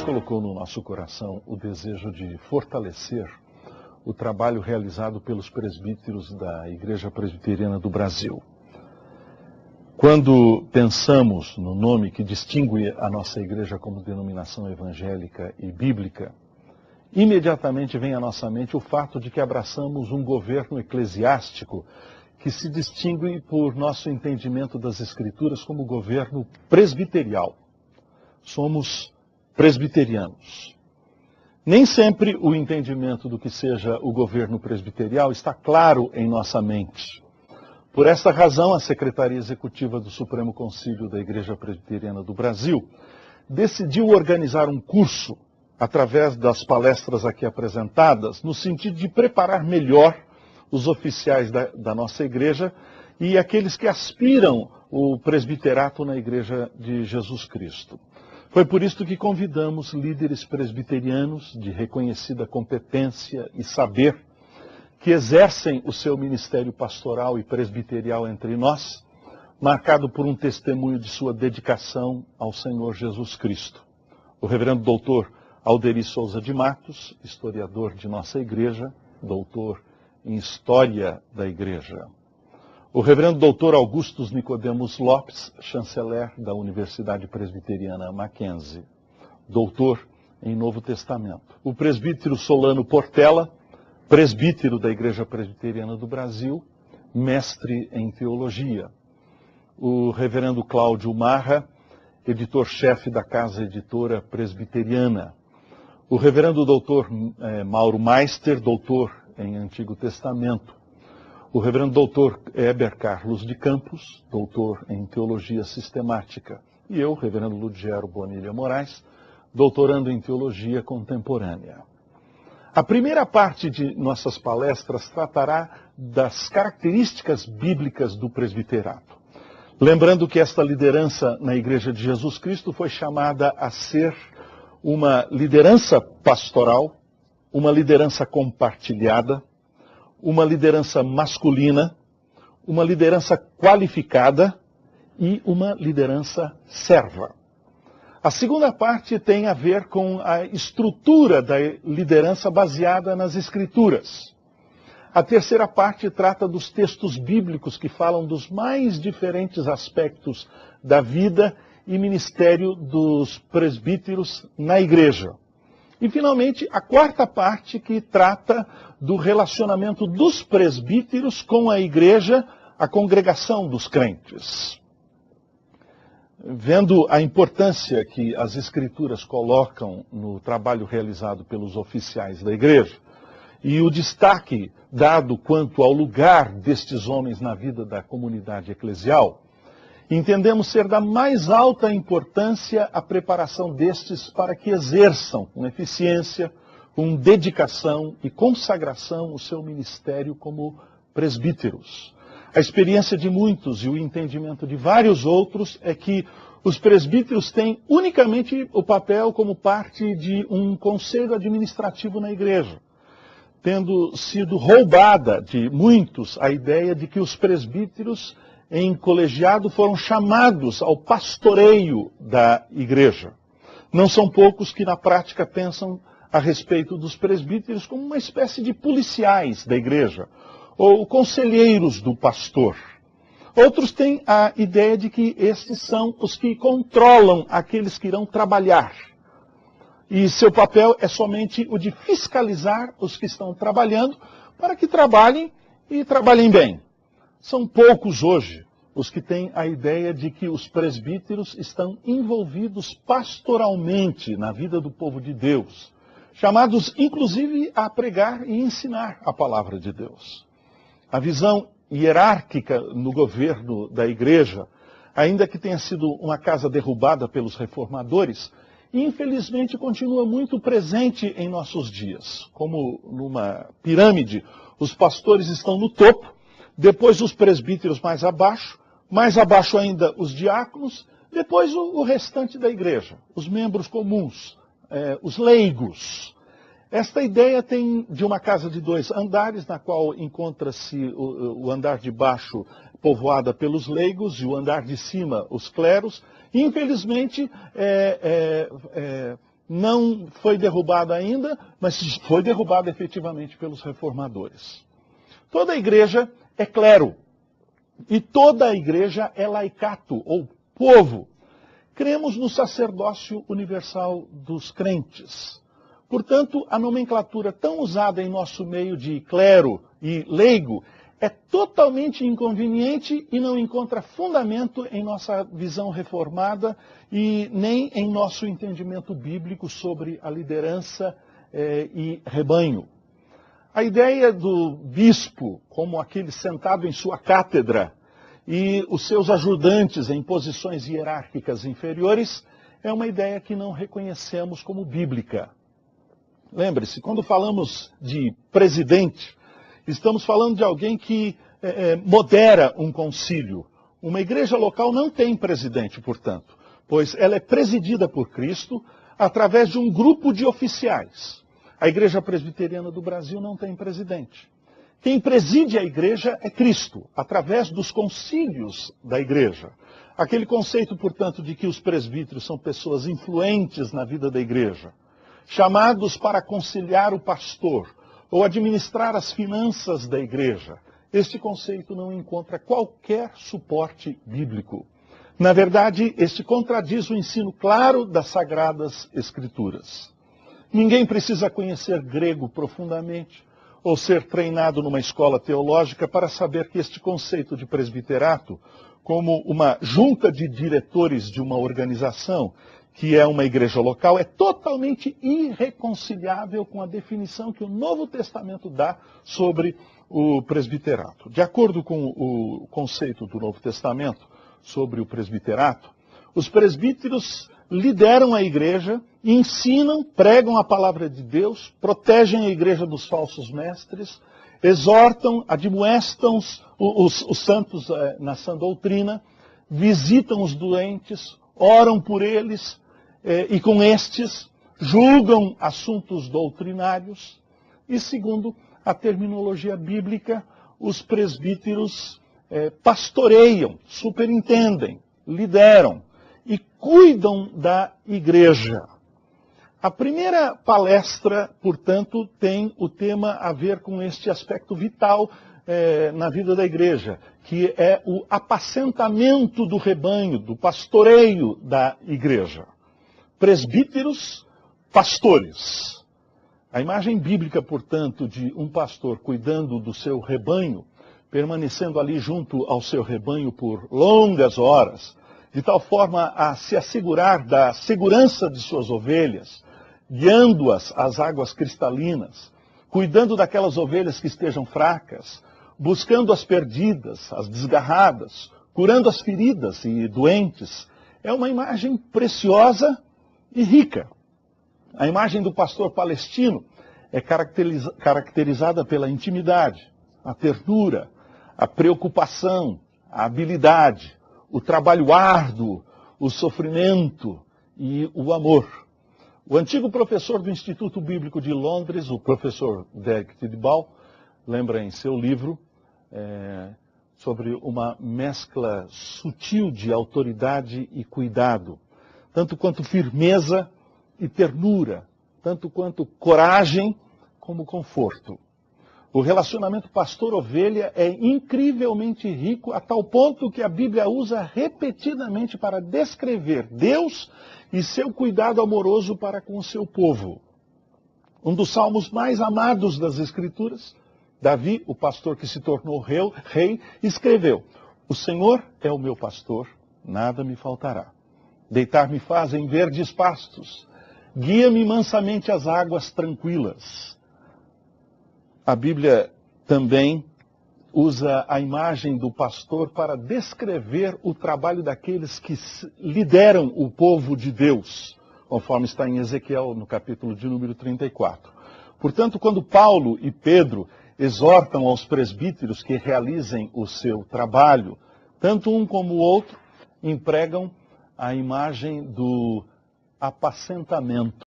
colocou no nosso coração o desejo de fortalecer o trabalho realizado pelos presbíteros da Igreja Presbiteriana do Brasil. Quando pensamos no nome que distingue a nossa igreja como denominação evangélica e bíblica, imediatamente vem à nossa mente o fato de que abraçamos um governo eclesiástico que se distingue por nosso entendimento das Escrituras como governo presbiterial. Somos presbiterianos. Nem sempre o entendimento do que seja o governo presbiterial está claro em nossa mente. Por esta razão, a Secretaria Executiva do Supremo Concílio da Igreja Presbiteriana do Brasil decidiu organizar um curso, através das palestras aqui apresentadas, no sentido de preparar melhor os oficiais da nossa igreja e aqueles que aspiram o presbiterato na Igreja de Jesus Cristo. Foi por isso que convidamos líderes presbiterianos de reconhecida competência e saber, que exercem o seu ministério pastoral e presbiterial entre nós, marcado por um testemunho de sua dedicação ao Senhor Jesus Cristo. O reverendo doutor Alderi Souza de Matos, historiador de nossa igreja, doutor em História da Igreja. O reverendo doutor Augustus Nicodemos Lopes, chanceler da Universidade Presbiteriana Mackenzie, doutor em Novo Testamento. O presbítero Solano Portela, presbítero da Igreja Presbiteriana do Brasil, mestre em teologia. O reverendo Cláudio Marra, editor-chefe da Casa Editora Presbiteriana. O reverendo doutor Mauro Meister, doutor em Antigo Testamento. O reverendo doutor Heber Carlos de Campos, doutor em Teologia Sistemática. E eu, reverendo Ludgero Bonilha Moraes, doutorando em Teologia Contemporânea. A primeira parte de nossas palestras tratará das características bíblicas do presbiterato. Lembrando que esta liderança na Igreja de Jesus Cristo foi chamada a ser uma liderança pastoral, uma liderança compartilhada, uma liderança masculina, uma liderança qualificada e uma liderança serva. A segunda parte tem a ver com a estrutura da liderança baseada nas Escrituras. A terceira parte trata dos textos bíblicos que falam dos mais diferentes aspectos da vida e ministério dos presbíteros na igreja. E, finalmente, a quarta parte que trata do relacionamento dos presbíteros com a igreja, a congregação dos crentes. Vendo a importância que as Escrituras colocam no trabalho realizado pelos oficiais da igreja e o destaque dado quanto ao lugar destes homens na vida da comunidade eclesial, entendemos ser da mais alta importância a preparação destes para que exerçam com eficiência, com dedicação e consagração o seu ministério como presbíteros. A experiência de muitos e o entendimento de vários outros é que os presbíteros têm unicamente o papel como parte de um conselho administrativo na igreja, tendo sido roubada de muitos a ideia de que os presbíteros em colegiado foram chamados ao pastoreio da igreja. Não são poucos que na prática pensam a respeito dos presbíteros como uma espécie de policiais da igreja, ou conselheiros do pastor. Outros têm a ideia de que estes são os que controlam aqueles que irão trabalhar. E seu papel é somente o de fiscalizar os que estão trabalhando para que trabalhem e trabalhem bem. São poucos hoje os que têm a ideia de que os presbíteros estão envolvidos pastoralmente na vida do povo de Deus, chamados inclusive a pregar e ensinar a palavra de Deus. A visão hierárquica no governo da igreja, ainda que tenha sido uma casa derrubada pelos reformadores, infelizmente continua muito presente em nossos dias. Como numa pirâmide, os pastores estão no topo, depois os presbíteros mais abaixo ainda os diáconos, depois o restante da igreja, os membros comuns, os leigos. Esta ideia tem de uma casa de 2 andares, na qual encontra-se o andar de baixo povoada pelos leigos e o andar de cima os cleros. E, infelizmente, não foi derrubada ainda, mas foi derrubada efetivamente pelos reformadores. Toda a igreja é clero. E toda a igreja é laicato, ou povo. Cremos no sacerdócio universal dos crentes. Portanto, a nomenclatura tão usada em nosso meio de clero e leigo é totalmente inconveniente e não encontra fundamento em nossa visão reformada e nem em nosso entendimento bíblico sobre a liderança e rebanho. A ideia do bispo, como aquele sentado em sua cátedra, e os seus ajudantes em posições hierárquicas inferiores, é uma ideia que não reconhecemos como bíblica. Lembre-se, quando falamos de presidente, estamos falando de alguém que modera um concílio. Uma igreja local não tem presidente, portanto, pois ela é presidida por Cristo através de um grupo de oficiais. A Igreja Presbiteriana do Brasil não tem presidente. Quem preside a igreja é Cristo, através dos concílios da igreja. Aquele conceito, portanto, de que os presbíteros são pessoas influentes na vida da igreja, chamados para conciliar o pastor ou administrar as finanças da igreja. Este conceito não encontra qualquer suporte bíblico. Na verdade, este contradiz o ensino claro das Sagradas Escrituras. Ninguém precisa conhecer grego profundamente ou ser treinado numa escola teológica para saber que este conceito de presbiterato, como uma junta de diretores de uma organização, que é uma igreja local, é totalmente irreconciliável com a definição que o Novo Testamento dá sobre o presbiterato. De acordo com o conceito do Novo Testamento sobre o presbiterato, os presbíteros lideram a igreja, ensinam, pregam a palavra de Deus, protegem a igreja dos falsos mestres, exortam, admoestam os santos na sã doutrina, visitam os doentes, oram por eles e com estes julgam assuntos doutrinários. E segundo a terminologia bíblica, os presbíteros pastoreiam, superintendem, lideram e cuidam da igreja. A primeira palestra, portanto, tem o tema a ver com este aspecto vital na vida da igreja, que é o apacentamento do rebanho, do pastoreio da igreja. Presbíteros, pastores. A imagem bíblica, portanto, de um pastor cuidando do seu rebanho, permanecendo ali junto ao seu rebanho por longas horas, de tal forma a se assegurar da segurança de suas ovelhas, guiando-as às águas cristalinas, cuidando daquelas ovelhas que estejam fracas, buscando as perdidas, as desgarradas, curando as feridas e doentes, é uma imagem preciosa e rica. A imagem do pastor palestino é caracterizada pela intimidade, a ternura, a preocupação, a habilidade, o trabalho árduo, o sofrimento e o amor. O antigo professor do Instituto Bíblico de Londres, o professor Derek Tidball, lembra em seu livro sobre uma mescla sutil de autoridade e cuidado, tanto quanto firmeza e ternura, tanto quanto coragem como conforto. O relacionamento pastor-ovelha é incrivelmente rico, a tal ponto que a Bíblia usa repetidamente para descrever Deus e seu cuidado amoroso para com o seu povo. Um dos salmos mais amados das Escrituras, Davi, o pastor que se tornou rei, escreveu: "O Senhor é o meu pastor, nada me faltará. Deitar-me faz em verdes pastos, guia-me mansamente às águas tranquilas." A Bíblia também usa a imagem do pastor para descrever o trabalho daqueles que lideram o povo de Deus, conforme está em Ezequiel, no capítulo de número 34. Portanto, quando Paulo e Pedro exortam aos presbíteros que realizem o seu trabalho, tanto um como o outro empregam a imagem do apacentamento.